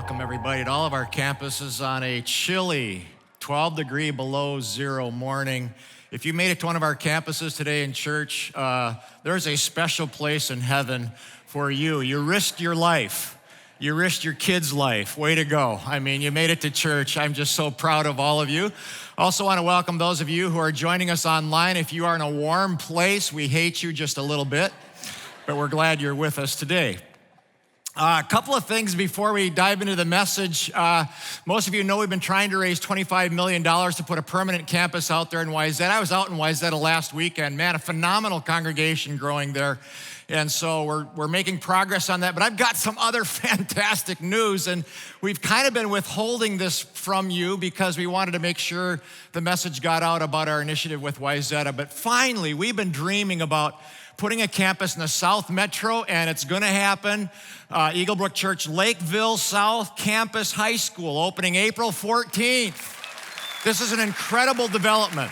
welcome everybody at all of our campuses on a chilly 12-degree below zero morning. If you made it to one of our campuses today in church, there's a special place in heaven for you. You risked your life. You risked your kid's life. Way to go. I mean, you made it to church. I'm just so proud of all of you. Also want to welcome those of you who are joining us online. If you are in a warm place, we hate you just a little bit, but we're glad you're with us today. A couple of things before we dive into the message. Most of you know we've been trying to raise $25 million to put a permanent campus out there in Wayzata. I was out in Wayzata last weekend. Man, a phenomenal congregation growing there. And so we're making progress on that. But I've got some other fantastic news. And we've kind of been withholding this from you because we wanted to make sure the message got out about our initiative with Wayzata. But finally, we've been dreaming about putting a campus in the South Metro, and it's gonna happen. Eagle Brook Church, Lakeville South Campus High School, opening April 14th. This is an incredible development.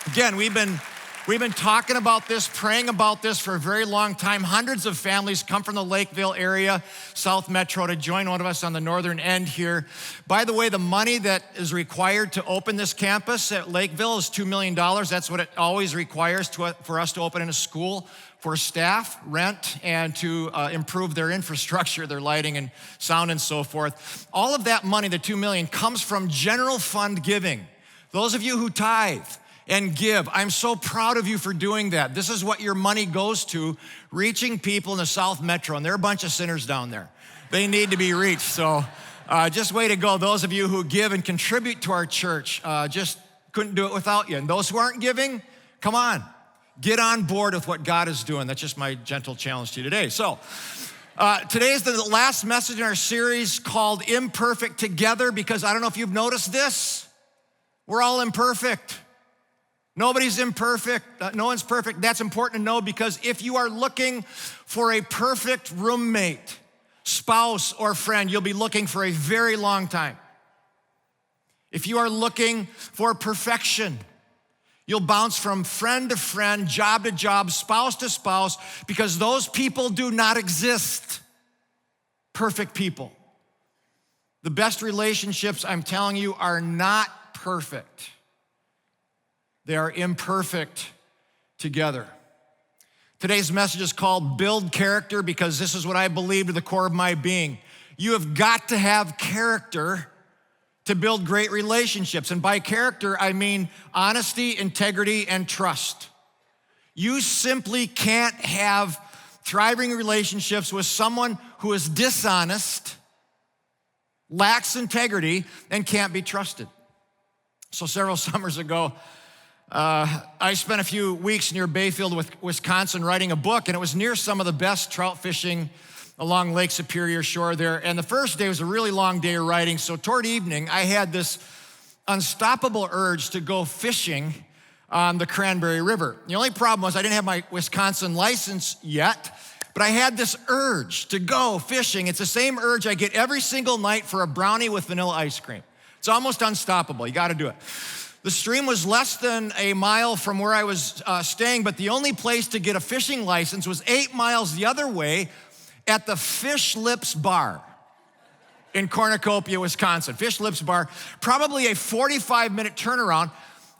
Again, we've been talking about this, praying about this for a very long time. Hundreds of families come from the Lakeville area, South Metro, to join one of us on the northern end here. By the way, the money that is required to open this campus at Lakeville is $2 million. That's what it always requires for us to open in a school for staff, rent, and to improve their infrastructure, their lighting and sound and so forth. All of that money, the $2 million, comes from general fund giving. Those of you who tithe and give, I'm so proud of you for doing that. This is what your money goes to, reaching people in the South Metro, and there are a bunch of sinners down there. They need to be reached, so just way to go. Those of you who give and contribute to our church, just couldn't do it without you. And those who aren't giving, come on, get on board with what God is doing. That's just my gentle challenge to you today. So today is the last message in our series called Imperfect Together, because I don't know if you've noticed this, we're all imperfect. Nobody's imperfect. No one's perfect. That's important to know, because if you are looking for a perfect roommate, spouse, or friend, you'll be looking for a very long time. If you are looking for perfection, you'll bounce from friend to friend, job to job, spouse to spouse, because those people do not exist. Perfect people. The best relationships, I'm telling you, are not perfect. They are imperfect together. Today's message is called Build Character, because this is what I believe to the core of my being. You have got to have character to build great relationships. And by character, I mean honesty, integrity, and trust. You simply can't have thriving relationships with someone who is dishonest, lacks integrity, and can't be trusted. So several summers ago, I spent a few weeks near Bayfield, Wisconsin, writing a book, and it was near some of the best trout fishing along Lake Superior shore there. And the first day was a really long day of writing, so toward evening, I had this unstoppable urge to go fishing on the Cranberry River. The only problem was I didn't have my Wisconsin license yet, but I had this urge to go fishing. It's the same urge I get every single night for a brownie with vanilla ice cream. It's almost unstoppable. You got to do it. The stream was less than a mile from where I was staying, but the only place to get a fishing license was 8 miles the other way at the Fish Lips Bar in Cornucopia, Wisconsin. Fish Lips Bar, probably a 45-minute turnaround.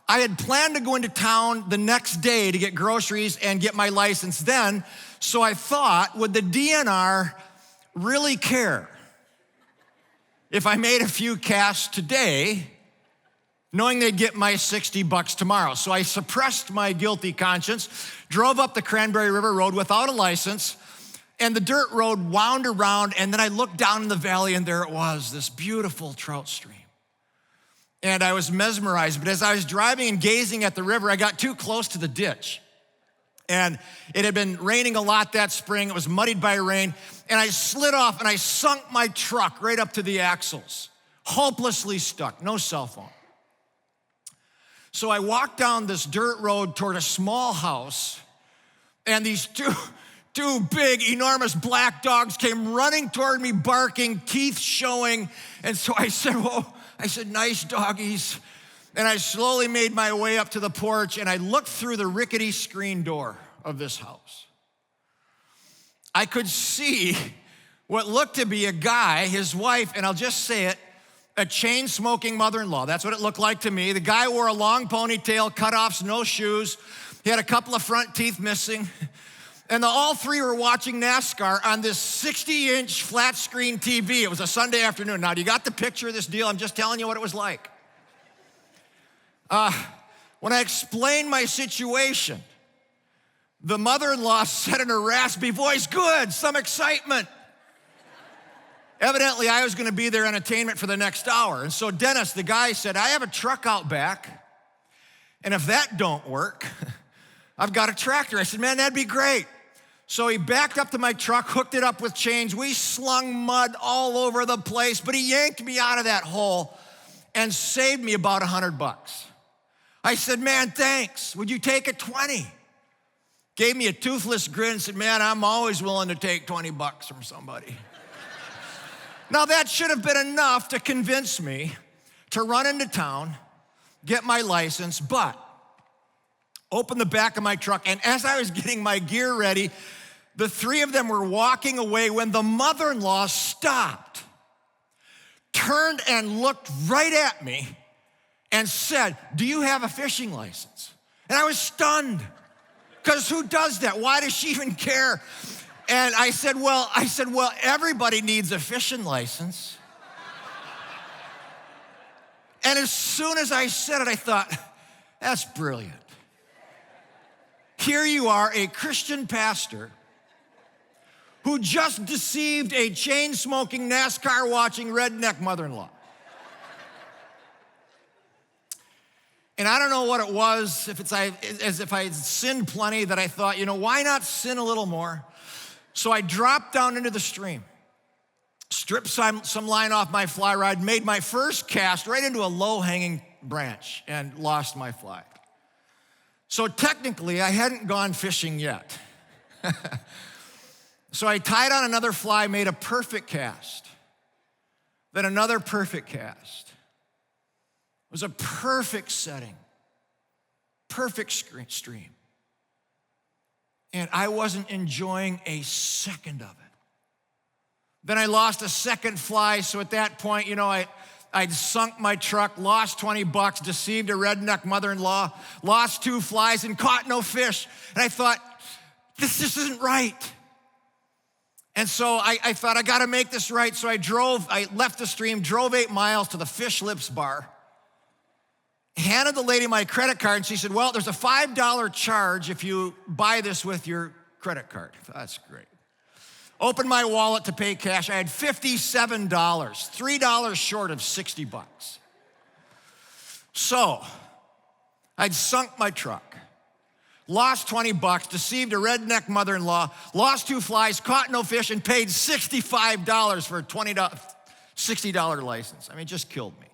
I had planned to go into town the next day to get groceries and get my license then, so I thought, would the DNR really care if I made a few casts today, knowing they'd get my $60 tomorrow? So I suppressed my guilty conscience, drove up the Cranberry River Road without a license, and the dirt road wound around, and then I looked down in the valley, and there it was, this beautiful trout stream. And I was mesmerized, but as I was driving and gazing at the river, I got too close to the ditch. And it had been raining a lot that spring. It was muddied by rain, and I slid off, and I sunk my truck right up to the axles, hopelessly stuck, no cell phone. So I walked down this dirt road toward a small house, and these two big, enormous black dogs came running toward me, barking, teeth showing. And so I said, whoa, nice doggies. And I slowly made my way up to the porch, and I looked through the rickety screen door of this house. I could see what looked to be a guy, his wife, and I'll just say it, a chain-smoking mother-in-law. That's what it looked like to me. The guy wore a long ponytail, cutoffs, no shoes. He had a couple of front teeth missing. And all three were watching NASCAR on this 60-inch flat-screen TV. It was a Sunday afternoon. Now, do you got the picture of this deal? I'm just telling you what it was like. When I explained my situation, the mother-in-law said in a raspy voice, "Good, some excitement." Evidently, I was gonna be their entertainment for the next hour. And so Dennis, the guy, said, "I have a truck out back, and if that don't work, I've got a tractor." I said, "Man, that'd be great." So he backed up to my truck, hooked it up with chains. We slung mud all over the place, but he yanked me out of that hole and saved me about $100. I said, "Man, thanks. Would you take a 20? Gave me a toothless grin and said, "Man, I'm always willing to take $20 from somebody." Now, that should have been enough to convince me to run into town, get my license, but open the back of my truck, and as I was getting my gear ready, the three of them were walking away when the mother-in-law stopped, turned and looked right at me and said, "Do you have a fishing license?" And I was stunned, because who does that? Why does she even care? And I said, well, everybody needs a fishing license. And as soon as I said it, I thought, that's brilliant. Here you are, a Christian pastor who just deceived a chain-smoking, NASCAR-watching redneck mother-in-law. And I don't know what it was, as if I had sinned plenty, that I thought, why not sin a little more? So I dropped down into the stream, stripped some line off my fly rod, made my first cast right into a low-hanging branch, and lost my fly. So technically, I hadn't gone fishing yet. So I tied on another fly, made a perfect cast, then another perfect cast. It was a perfect setting, perfect stream. And I wasn't enjoying a second of it. Then I lost a second fly, so at that point, I'd sunk my truck, lost $20, deceived a redneck mother-in-law, lost 2 flies, and caught no fish. And I thought, this just isn't right. And so I thought, I gotta make this right. So I left the stream, drove 8 miles to the Fish Lips bar, handed the lady my credit card, and she said, well, there's a $5 charge if you buy this with your credit card. That's great. Opened my wallet to pay cash. I had $57, $3 short of $60. So I'd sunk my truck, lost $20, deceived a redneck mother-in-law, lost 2 flies, caught no fish, and paid $65 for a $60 license. I mean, it just killed me.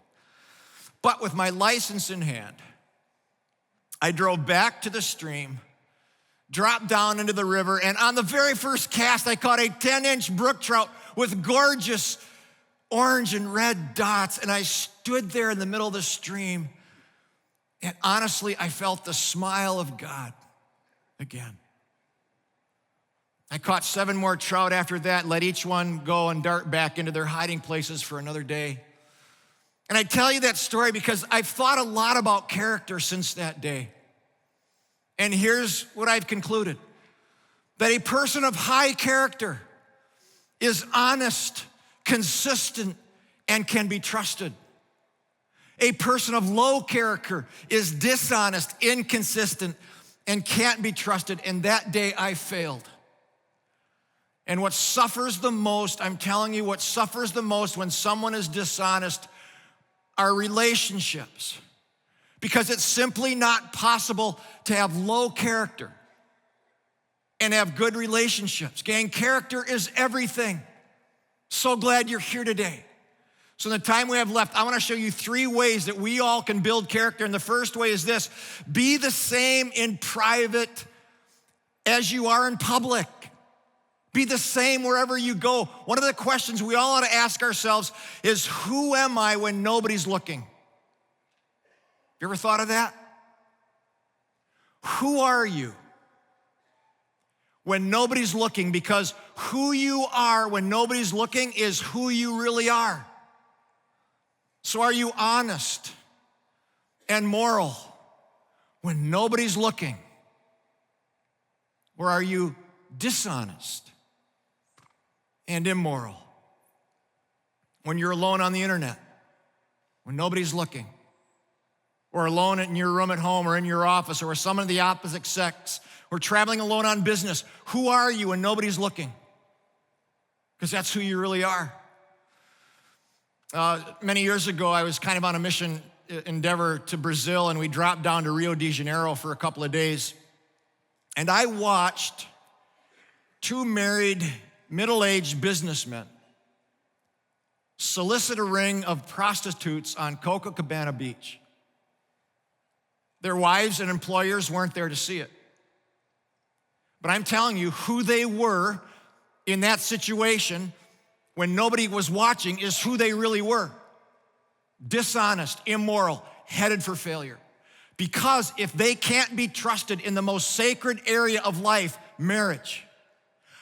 But with my license in hand, I drove back to the stream, dropped down into the river, and on the very first cast, I caught a 10-inch brook trout with gorgeous orange and red dots, and I stood there in the middle of the stream, and honestly, I felt the smile of God again. I caught 7 more trout after that, let each one go and dart back into their hiding places for another day. And I tell you that story because I've thought a lot about character since that day. And here's what I've concluded: that a person of high character is honest, consistent, and can be trusted. A person of low character is dishonest, inconsistent, and can't be trusted. And that day I failed. And what suffers the most, I'm telling you, what suffers the most when someone is dishonest are relationships. Because it's simply not possible to have low character and have good relationships. Gang, character is everything. So glad you're here today. So in the time we have left, I want to show you 3 ways that we all can build character. And the first way is this: be the same in private as you are in public. Be the same wherever you go. One of the questions we all ought to ask ourselves is, who am I when nobody's looking? You ever thought of that? Who are you when nobody's looking, because who you are when nobody's looking is who you really are. So are you honest and moral when nobody's looking? Or are you dishonest and immoral when you're alone on the internet, when nobody's looking? Or alone in your room at home or in your office, or with someone of the opposite sex, or traveling alone on business. Who are you when nobody's looking? Because that's who you really are. Many years ago, I was kind of on a mission endeavor to Brazil, and we dropped down to Rio de Janeiro for a couple of days. And I watched two married, middle-aged businessmen solicit a ring of prostitutes on Copacabana Beach. Their wives and employers weren't there to see it. But I'm telling you, who they were in that situation when nobody was watching is who they really were. Dishonest, immoral, headed for failure. Because if they can't be trusted in the most sacred area of life, marriage,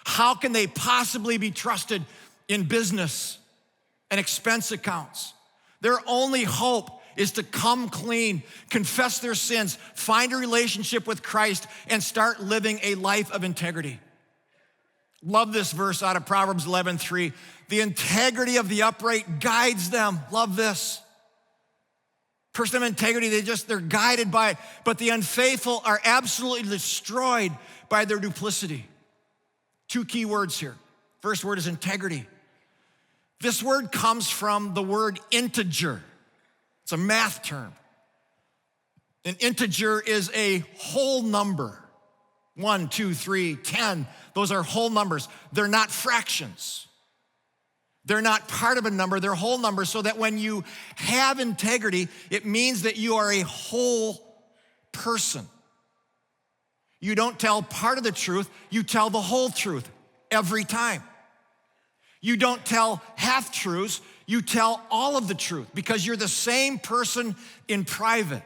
how can they possibly be trusted in business and expense accounts? Their only hope is to come clean, confess their sins, find a relationship with Christ, and start living a life of integrity. Love this verse out of Proverbs 11:3. The integrity of the upright guides them. Love this. Person of integrity, they're guided by it, but the unfaithful are absolutely destroyed by their duplicity. Two key words here. First word is integrity. This word comes from the word integer. It's a math term. An integer is a whole number. 1, 2, 3, 10. Those are whole numbers. They're not fractions. They're not part of a number. They're whole numbers, so that when you have integrity, it means that you are a whole person. You don't tell part of the truth, you tell the whole truth every time. You don't tell half-truths, you tell all of the truth, because you're the same person in private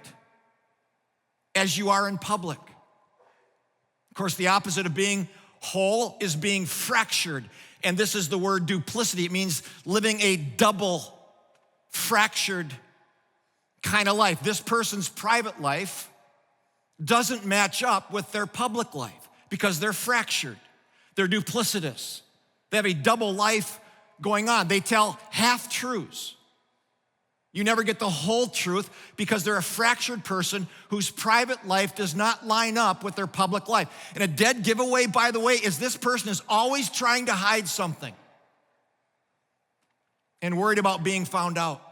as you are in public. Of course, the opposite of being whole is being fractured, and this is the word duplicity. It means living a double, fractured kind of life. This person's private life doesn't match up with their public life because they're fractured. They're duplicitous. They have a double life going on. They tell half-truths. You never get the whole truth because they're a fractured person whose private life does not line up with their public life. And a dead giveaway, by the way, is this person is always trying to hide something and worried about being found out.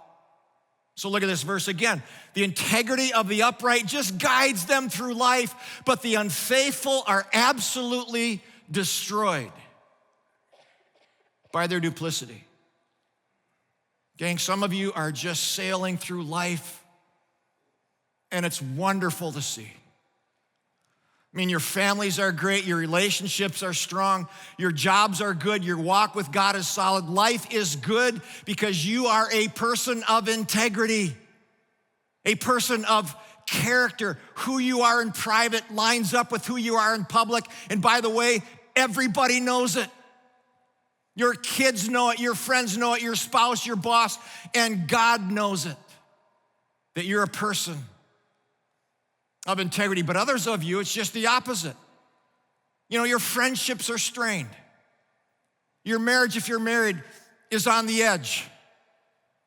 So look at this verse again. The integrity of the upright just guides them through life, but the unfaithful are absolutely destroyed by their duplicity. Gang, some of you are just sailing through life, and it's wonderful to see. I mean, your families are great, your relationships are strong, your jobs are good, your walk with God is solid. Life is good because you are a person of integrity, a person of character. Who you are in private lines up with who you are in public, and by the way, everybody knows it. Your kids know it, your friends know it, your spouse, your boss, and God knows it, that you're a person of integrity. But others of you, it's just the opposite. You know, your friendships are strained. Your marriage, if you're married, is on the edge.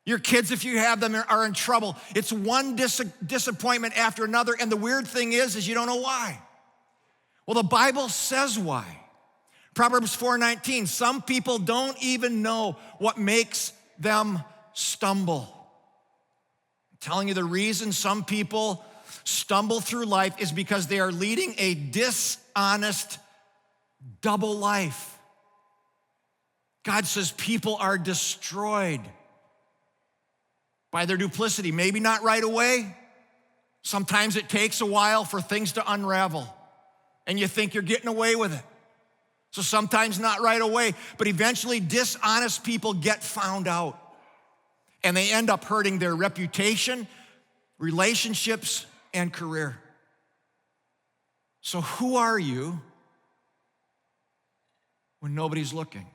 Your kids, if you have them, are in trouble. It's one disappointment after another, and the weird thing is you don't know why. Well, the Bible says why. Proverbs 4:19, some people don't even know what makes them stumble. I'm telling you, the reason some people stumble through life is because they are leading a dishonest double life. God says people are destroyed by their duplicity. Maybe not right away. Sometimes it takes a while for things to unravel, and you think you're getting away with it. So sometimes not right away, but eventually dishonest people get found out, and they end up hurting their reputation, relationships, and career. So who are you when nobody's looking.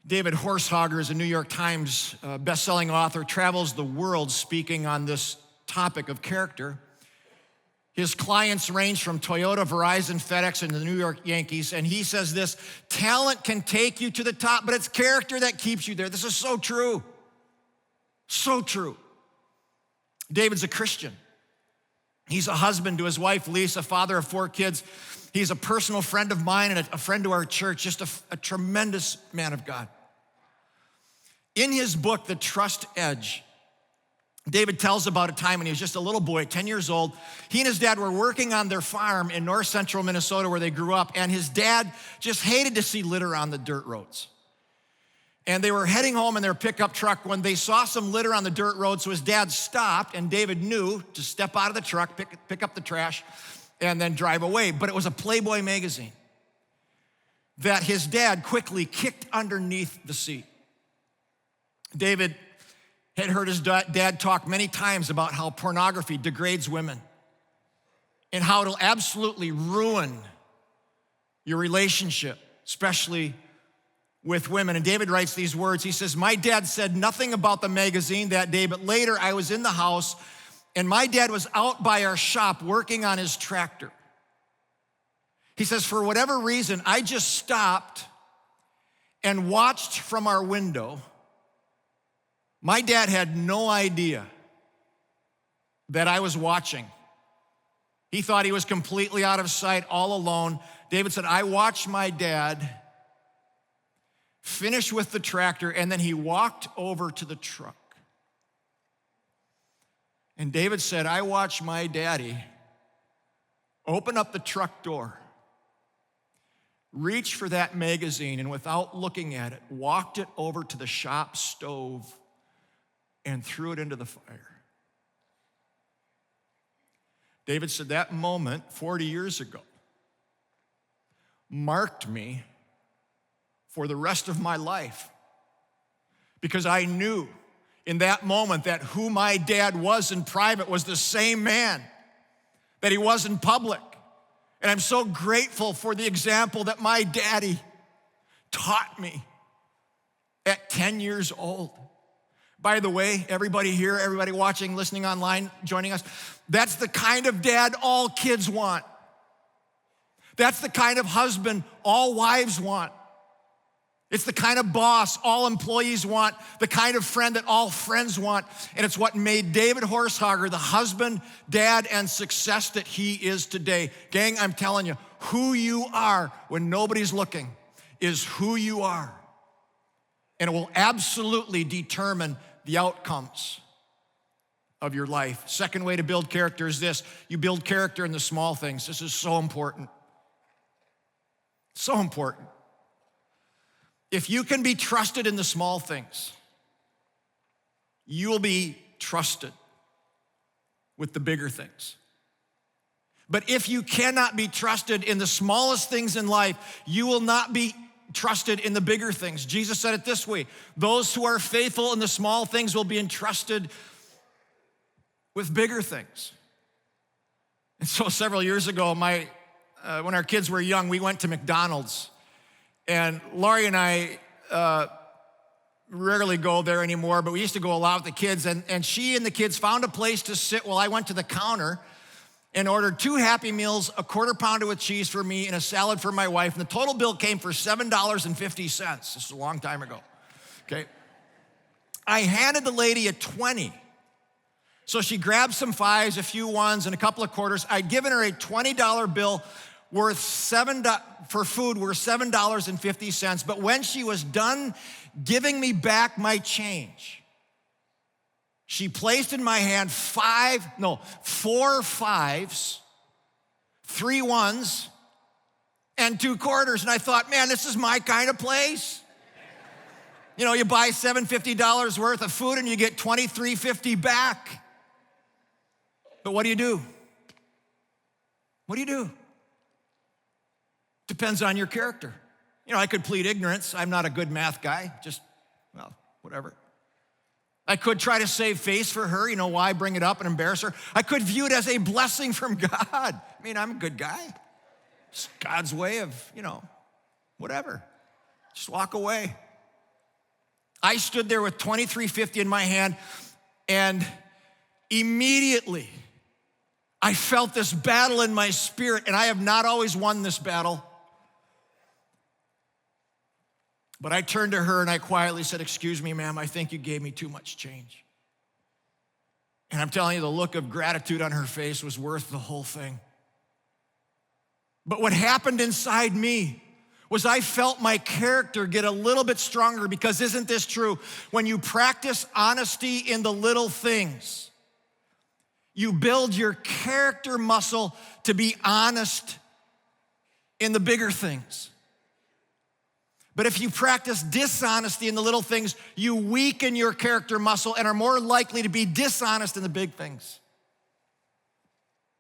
David Horshauger is a New York Times best-selling author, travels the world speaking on this topic of character. His clients range from Toyota, Verizon, FedEx, and the New York Yankees, and he says this: talent can take you to the top, but it's character that keeps you there. This is so true. So true. David's a Christian. He's a husband to his wife, Lisa, father of 4 kids. He's a personal friend of mine and a friend to our church, just a tremendous man of God. In his book, The Trust Edge, David tells about a time when he was just a little boy, 10 years old. He and his dad were working on their farm in north central Minnesota where they grew up, and his dad just hated to see litter on the dirt roads. And they were heading home in their pickup truck when they saw some litter on the dirt road, so his dad stopped, and David knew to step out of the truck, pick up the trash, and then drive away. But it was a Playboy magazine that his dad quickly kicked underneath the seat. David had heard his dad talk many times about how pornography degrades women and how it'll absolutely ruin your relationship, especially with women. And David writes these words. He says, my dad said nothing about the magazine that day, but later I was in the house and my dad was out by our shop working on his tractor. He says, for whatever reason, I just stopped and watched from our window. My dad had no idea that I was watching. He thought he was completely out of sight, all alone. David said, I watched my dad finish with the tractor, and then he walked over to the truck. And David said, I watched my daddy open up the truck door, reach for that magazine, and without looking at it, walked it over to the shop stove and threw it into the fire. David said that moment 40 years ago marked me for the rest of my life, because I knew in that moment that who my dad was in private was the same man that he was in public. And I'm so grateful for the example that my daddy taught me at 10 years old. By the way, everybody here, everybody watching, listening online, joining us, that's the kind of dad all kids want. That's the kind of husband all wives want. It's the kind of boss all employees want, the kind of friend that all friends want, and it's what made David Horshauger the husband, dad, and success that he is today. Gang, I'm telling you, who you are when nobody's looking is who you are, and it will absolutely determine the outcomes of your life. Second way to build character is this: you build character in the small things. This is so important. So important. If you can be trusted in the small things, you will be trusted with the bigger things. But if you cannot be trusted in the smallest things in life, you will not be trusted in the bigger things. Jesus said it this way: those who are faithful in the small things will be entrusted with bigger things. And so several years ago, when our kids were young, we went to McDonald's. And Laurie and I rarely go there anymore, but we used to go a lot with the kids. And she and the kids found a place to sit while I went to the counter and ordered 2 Happy Meals, a quarter pounder with cheese for me, and a salad for my wife. And the total bill came for $7.50. This is a long time ago, okay? I handed the lady a 20. So she grabbed some 5s, a few 1s, and a couple of quarters. I'd given her a $20 bill worth for food worth $7.50. But when she was done giving me back my change, she placed in my hand 4 5s, 3 1s, and 2 quarters. And I thought, man, this is my kind of place. You know, you buy $750 worth of food and you get $23.50 back. But what do you do? What do you do? Depends on your character. You know, I could plead ignorance. I'm not a good math guy. Whatever. I could try to save face for her. You know, why bring it up and embarrass her? I could view it as a blessing from God. I mean, I'm a good guy. It's God's way of, whatever. Just walk away. I stood there with $23.50 in my hand, and immediately I felt this battle in my spirit, and I have not always won this battle. But I turned to her and I quietly said, "Excuse me, ma'am, I think you gave me too much change." And I'm telling you, the look of gratitude on her face was worth the whole thing. But what happened inside me was I felt my character get a little bit stronger, because isn't this true? When you practice honesty in the little things, you build your character muscle to be honest in the bigger things. But if you practice dishonesty in the little things, you weaken your character muscle and are more likely to be dishonest in the big things.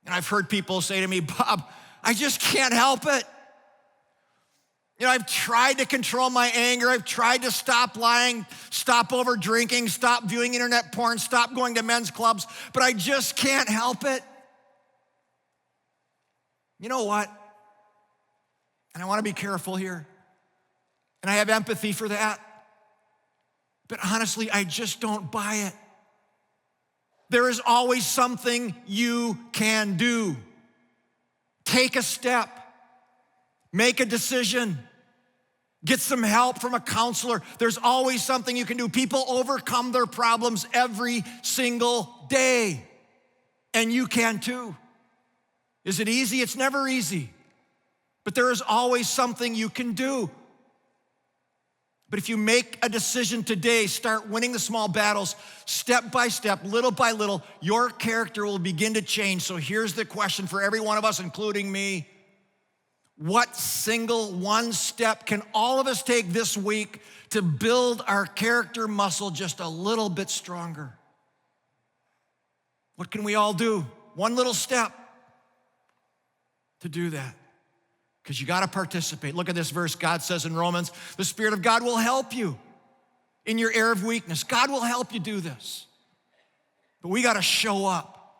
And I've heard people say to me, "Bob, I just can't help it. I've tried to control my anger. I've tried to stop lying, stop over drinking, stop viewing internet porn, stop going to men's clubs, but I just can't help it." You know what? And I want to be careful here. And I have empathy for that. But honestly, I just don't buy it. There is always something you can do. Take a step. Make a decision. Get some help from a counselor. There's always something you can do. People overcome their problems every single day. And you can too. Is it easy? It's never easy. But there is always something you can do. But if you make a decision today, start winning the small battles, step by step, little by little, your character will begin to change. So here's the question for every one of us, including me. What single one step can all of us take this week to build our character muscle just a little bit stronger? What can we all do? One little step to do that. Because you got to participate. Look at this verse. God says in Romans, the Spirit of God will help you in your area of weakness. God will help you do this. But we got to show up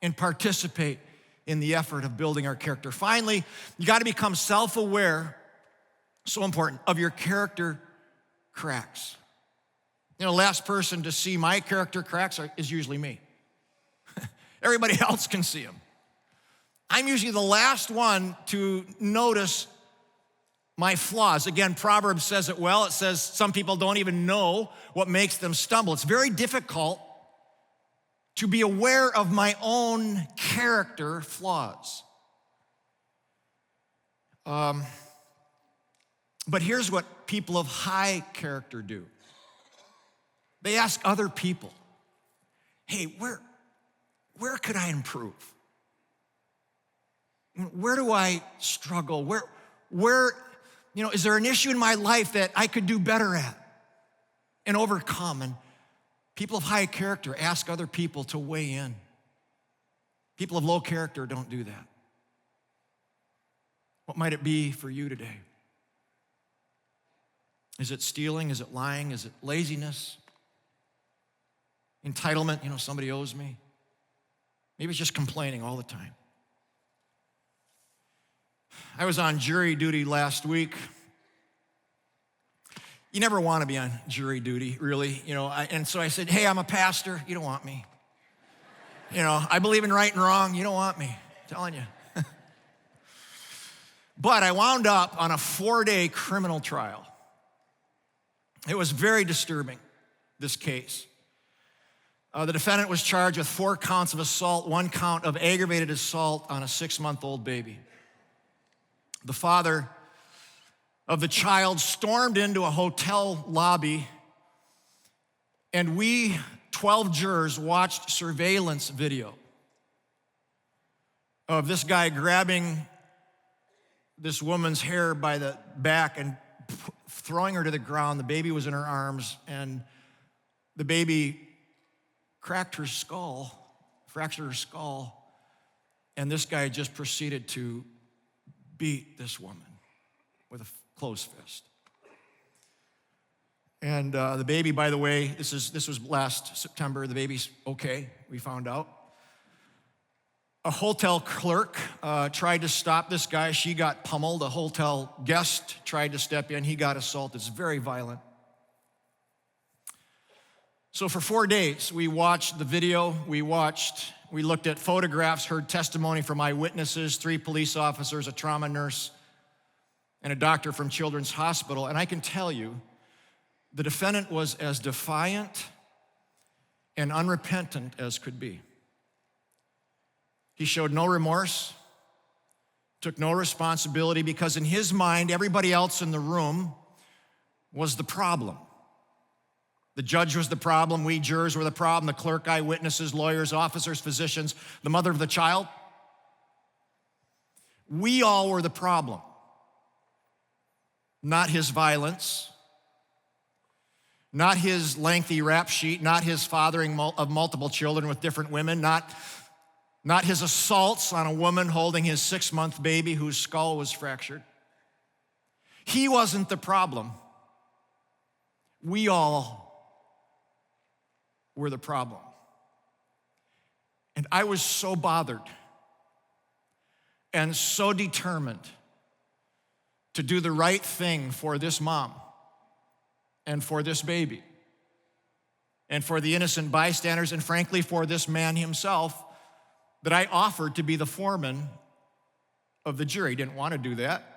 and participate in the effort of building our character. Finally, you got to become self-aware, so important, of your character cracks. Last person to see my character cracks is usually me. Everybody else can see them. I'm usually the last one to notice my flaws. Again, Proverbs says it well. It says some people don't even know what makes them stumble. It's very difficult to be aware of my own character flaws. But here's what people of high character do. They ask other people, "Hey, where could I improve? Where do I struggle? Where, is there an issue in my life that I could do better at and overcome?" And people of high character ask other people to weigh in. People of low character don't do that. What might it be for you today? Is it stealing? Is it lying? Is it laziness? Entitlement? Somebody owes me. Maybe it's just complaining all the time. I was on jury duty last week. You never want to be on jury duty, really. And so I said, "Hey, I'm a pastor. You don't want me. I believe in right and wrong. You don't want me. I'm telling you." But I wound up on a 4-day criminal trial. It was very disturbing, this case. The defendant was charged with 4 counts of assault, 1 count of aggravated assault on a 6-month-old baby. The father of the child stormed into a hotel lobby, and we, 12 jurors, watched surveillance video of this guy grabbing this woman's hair by the back and throwing her to the ground. The baby was in her arms, and the baby fractured her skull, and this guy just proceeded to beat this woman with a closed fist. And the baby, by the way, this was last September. The baby's okay, we found out. A hotel clerk tried to stop this guy. She got pummeled. A hotel guest tried to step in. He got assaulted. It's very violent. So for 4 days, we watched the video. We looked at photographs, heard testimony from eyewitnesses, 3 police officers, a trauma nurse, and a doctor from Children's Hospital. And I can tell you, the defendant was as defiant and unrepentant as could be. He showed no remorse, took no responsibility, because in his mind, everybody else in the room was the problem. The judge was the problem, we jurors were the problem, the clerk, eyewitnesses, lawyers, officers, physicians, the mother of the child. We all were the problem. Not his violence, not his lengthy rap sheet, not his fathering of multiple children with different women, not his assaults on a woman holding his 6-month baby whose skull was fractured. He wasn't the problem. We all were the problem. And I was so bothered and so determined to do the right thing for this mom and for this baby and for the innocent bystanders and frankly for this man himself, that I offered to be the foreman of the jury. Didn't want to do that.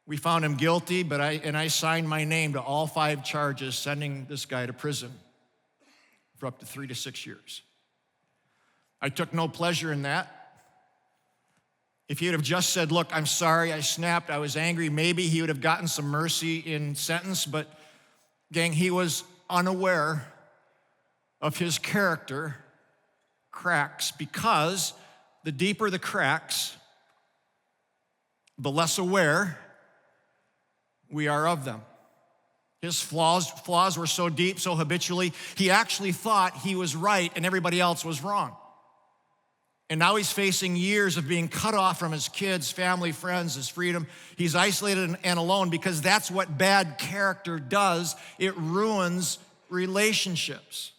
We found him guilty, but I signed my name to all 5 charges, sending this guy to prison for up to 3 to 6 years. I took no pleasure in that. If he would have just said, look, I'm sorry, I snapped, I was angry, maybe he would have gotten some mercy in sentence, but gang, he was unaware of his character cracks, because the deeper the cracks, the less aware we are of them. His flaws were so deep, so habitually, he actually thought he was right and everybody else was wrong. And now he's facing years of being cut off from his kids, family, friends, his freedom. He's isolated and alone, because that's what bad character does. It ruins relationships.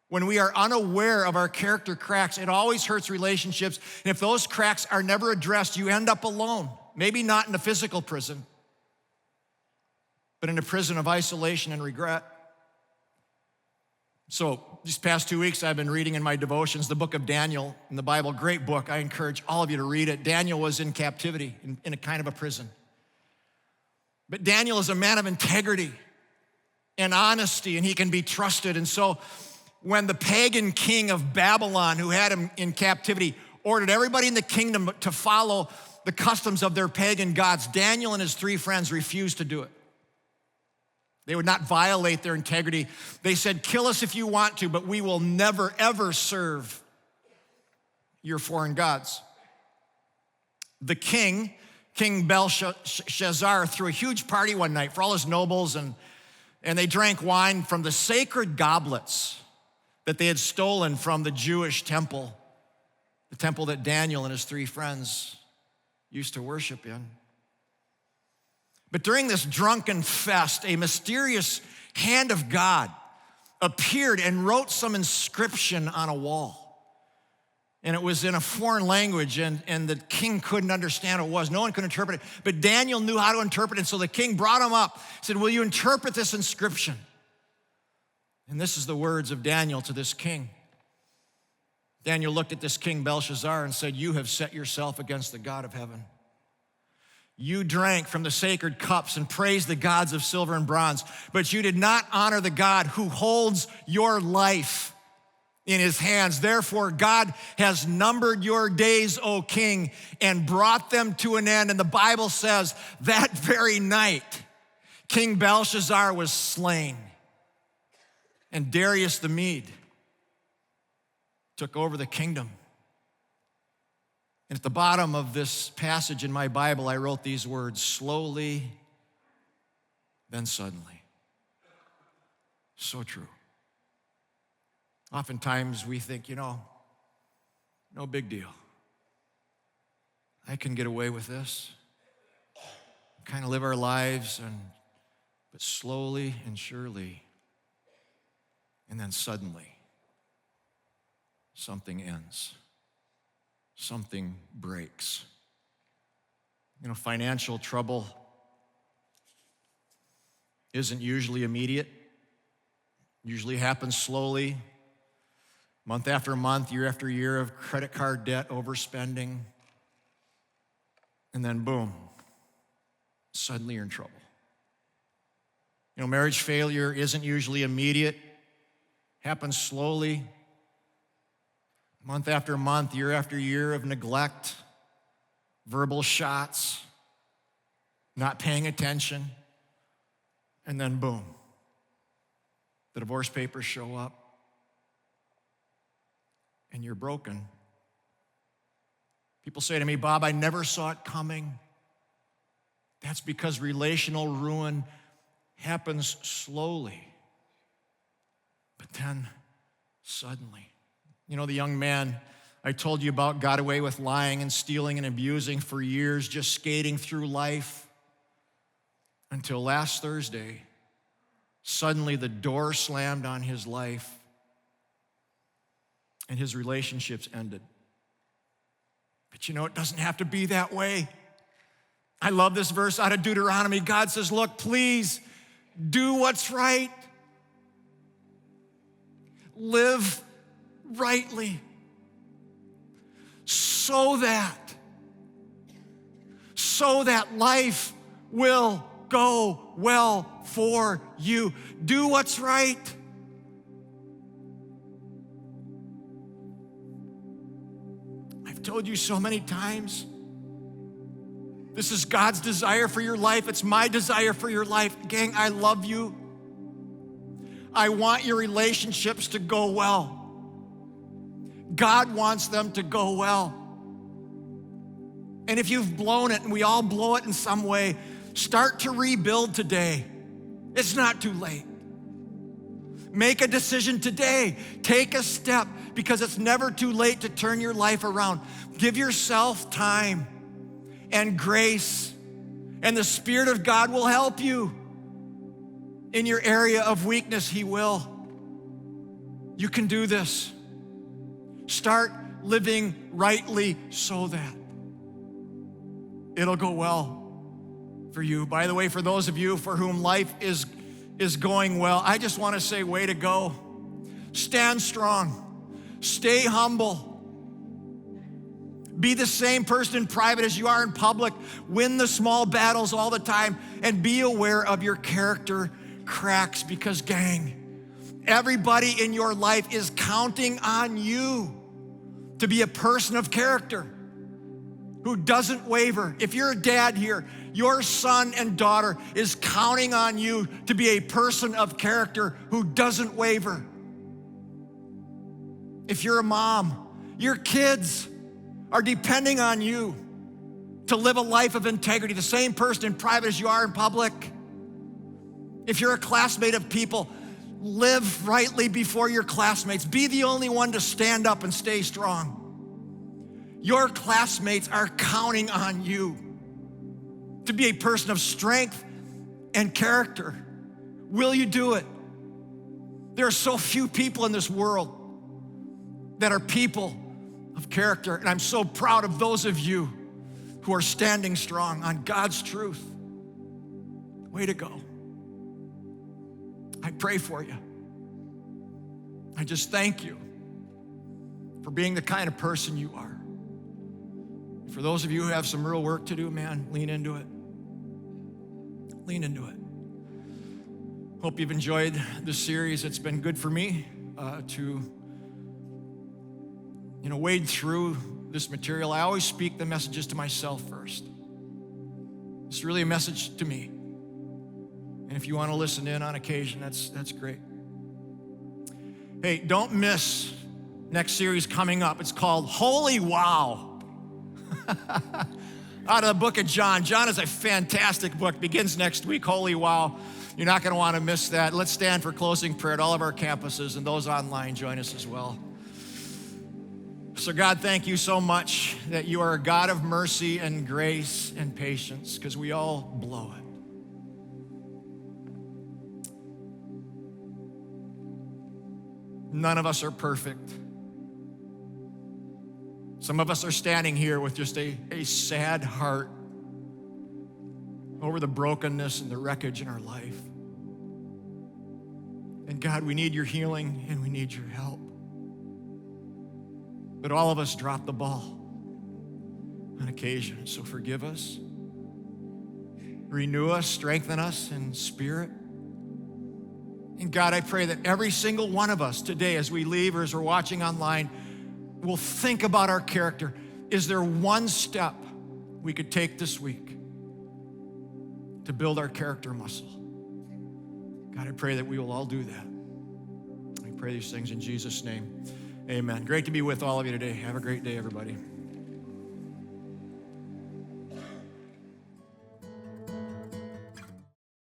When we are unaware of our character cracks, it always hurts relationships. And if those cracks are never addressed, you end up alone. Maybe not in a physical prison, but in a prison of isolation and regret. So these past 2 weeks, I've been reading in my devotions the book of Daniel in the Bible. Great book. I encourage all of you to read it. Daniel was in captivity, in a kind of a prison. But Daniel is a man of integrity and honesty, and he can be trusted. And so when the pagan king of Babylon, who had him in captivity, ordered everybody in the kingdom to follow the customs of their pagan gods, Daniel and his 3 friends refused to do it. They would not violate their integrity. They said, kill us if you want to, but we will never, ever serve your foreign gods. The king, King Belshazzar, threw a huge party one night for all his nobles, and they drank wine from the sacred goblets that they had stolen from the Jewish temple, the temple that Daniel and his 3 friends used to worship in. But during this drunken fest, a mysterious hand of God appeared and wrote some inscription on a wall. And it was in a foreign language, and the king couldn't understand what it was. No one could interpret it, but Daniel knew how to interpret it. So the king brought him up, said, will you interpret this inscription? And this is the words of Daniel to this king. Daniel looked at this king Belshazzar and said, you have set yourself against the God of heaven. You drank from the sacred cups and praised the gods of silver and bronze, but you did not honor the God who holds your life in his hands. Therefore, God has numbered your days, O king, and brought them to an end. And the Bible says that very night, King Belshazzar was slain, and Darius the Mede took over the kingdom. And at the bottom of this passage in my Bible, I wrote these words, slowly, then suddenly. So true. Oftentimes we think, no big deal. I can get away with this. Kind of live our lives, but slowly and surely, and then suddenly something ends. Something breaks. Financial trouble isn't usually immediate. Usually happens slowly, month after month, year after year of credit card debt, overspending, and then boom, suddenly you're in trouble. Marriage failure isn't usually immediate, happens slowly, month after month, year after year of neglect, verbal shots, not paying attention, and then boom, the divorce papers show up, and you're broken. People say to me, Bob, I never saw it coming. That's because relational ruin happens slowly, but then suddenly. The young man I told you about got away with lying and stealing and abusing for years, just skating through life until last Thursday. Suddenly the door slammed on his life and his relationships ended. But it doesn't have to be that way. I love this verse out of Deuteronomy. God says, look, please do what's right. Live rightly so that life will go well for you. Do what's right. I've told you so many times, this is God's desire for your life. It's my desire for your life. Gang, I love you. I want your relationships to go well. God wants them to go well. And if you've blown it, and we all blow it in some way, start to rebuild today. It's not too late. Make a decision today. Take a step, because it's never too late to turn your life around. Give yourself time and grace, and the Spirit of God will help you. In your area of weakness, He will. You can do this. Start living rightly so that it'll go well for you. By the way, for those of you for whom life is going well, I just want to say, way to go. Stand strong. Stay humble. Be the same person in private as you are in public. Win the small battles all the time, and be aware of your character cracks, because, gang, everybody in your life is counting on you to be a person of character who doesn't waver. If you're a dad here, your son and daughter is counting on you to be a person of character who doesn't waver. If you're a mom, your kids are depending on you to live a life of integrity, the same person in private as you are in public. If you're a classmate of people, live rightly before your classmates. Be the only one to stand up and stay strong. Your classmates are counting on you to be a person of strength and character. Will you do it? There are so few people in this world that are people of character, and I'm so proud of those of you who are standing strong on God's truth. Way to go. I pray for you. I just thank you for being the kind of person you are. For those of you who have some real work to do, man, lean into it. Lean into it. Hope you've enjoyed this series. It's been good for me to wade through this material. I always speak the messages to myself first. It's really a message to me. And if you want to listen in on occasion, that's great. Hey, don't miss next series coming up. It's called Holy Wow. Out of the book of John. John is a fantastic book. Begins next week. Holy Wow. You're not going to want to miss that. Let's stand for closing prayer at all of our campuses, and those online join us as well. So God, thank you so much that you are a God of mercy and grace and patience, because we all blow it. None of us are perfect. Some of us are standing here with just a sad heart over the brokenness and the wreckage in our life. And God, we need your healing and we need your help. But all of us drop the ball on occasion, so forgive us. Renew us, strengthen us in spirit. And God, I pray that every single one of us today, as we leave or as we're watching online, will think about our character. Is there one step we could take this week to build our character muscle? God, I pray that we will all do that. I pray these things in Jesus' name. Amen. Great to be with all of you today. Have a great day, everybody.